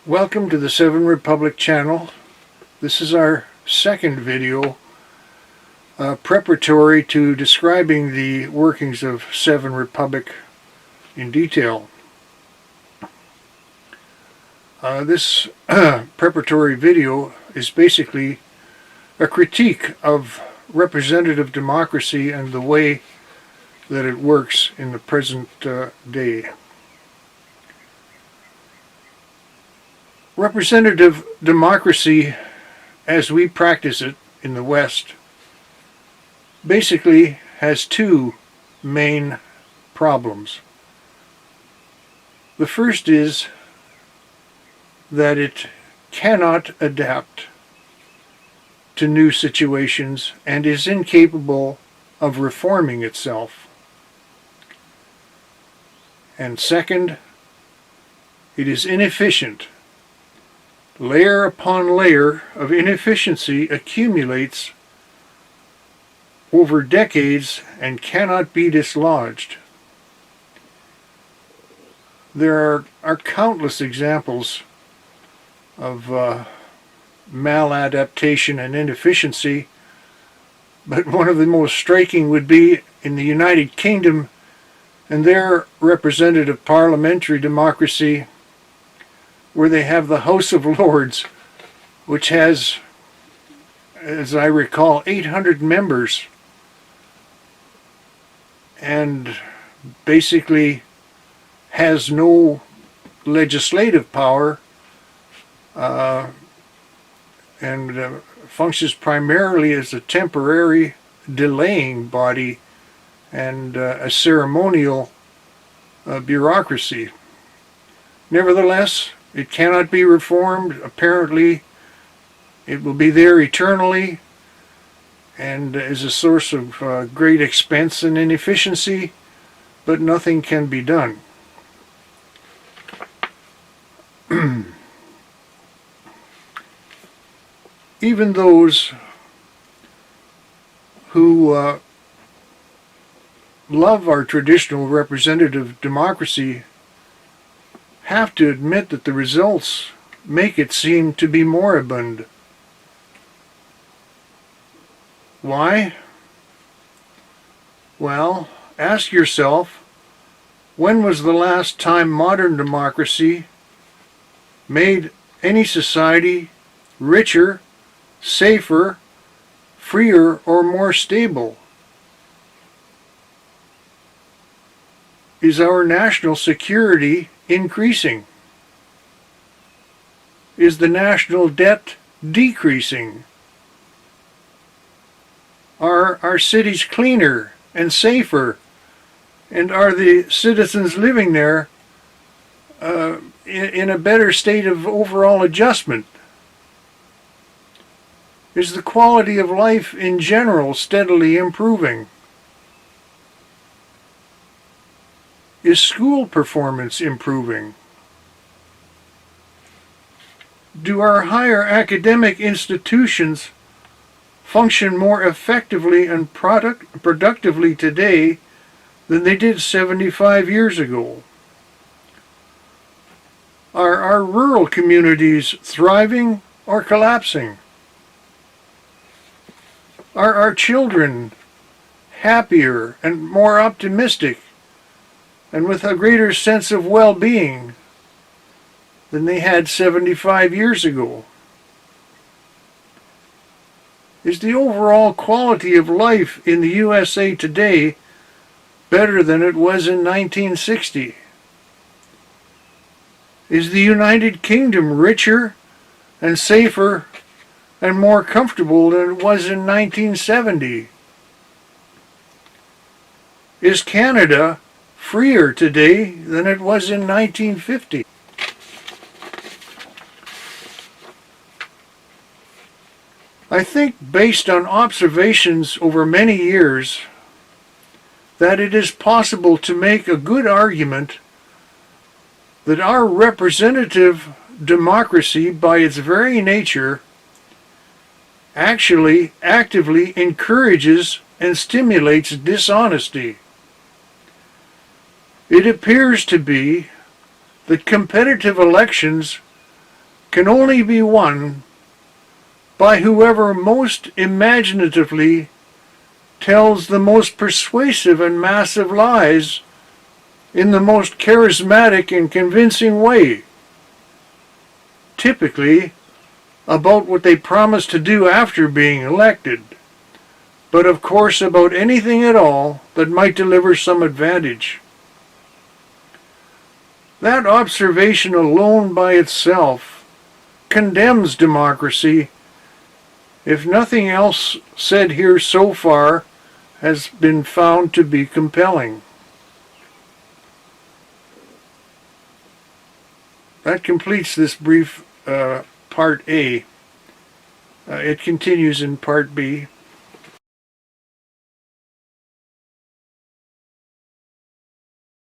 Welcome to the Seven Republic channel. This is our second video preparatory to describing the workings of Seven Republic in detail. This preparatory video is basically a critique of representative democracy and the way that it works in the present day. Representative democracy, as we practice it in the West, basically has two main problems. The first is that it cannot adapt to new situations and is incapable of reforming itself. And second, it is inefficient. Layer upon layer of inefficiency accumulates over decades and cannot be dislodged. There are countless examples of maladaptation and inefficiency, but one of the most striking would be in the United Kingdom and their representative parliamentary democracy, where they have the House of Lords, which has, as I recall, 800 members, and basically has no legislative power, and functions primarily as a temporary delaying body and a ceremonial bureaucracy. Nevertheless, it cannot be reformed. Apparently, it will be there eternally and is a source of great expense and inefficiency, but nothing can be done. Even those who love our traditional representative democracy have to admit that the results make it seem to be moribund. Why? Well, ask yourself, when was the last time modern democracy made any society richer, safer, freer, or more stable? Is our national security increasing? Is the national debt decreasing? Are our cities cleaner and safer? And are the citizens living there in a better state of overall adjustment? Is the quality of life in general steadily improving? Is school performance improving? Do our higher academic institutions function more effectively and productively today than they did 75 years ago? Are our rural communities thriving or collapsing? Are our children happier and more optimistic and with a greater sense of well-being than they had 75 years ago? Is the overall quality of life in the USA today better than it was in 1960? Is the United Kingdom richer and safer and more comfortable than it was in 1970? Is Canada freer today than it was in 1950? I think, based on observations over many years, that it is possible to make a good argument that our representative democracy, by its very nature, actually actively encourages and stimulates dishonesty. It appears to be that competitive elections can only be won by whoever most imaginatively tells the most persuasive and massive lies in the most charismatic and convincing way, typically about what they promise to do after being elected, but of course about anything at all that might deliver some advantage. That observation alone by itself condemns democracy, if nothing else said here so far has been found to be compelling. That completes this brief Part A. It continues in Part B.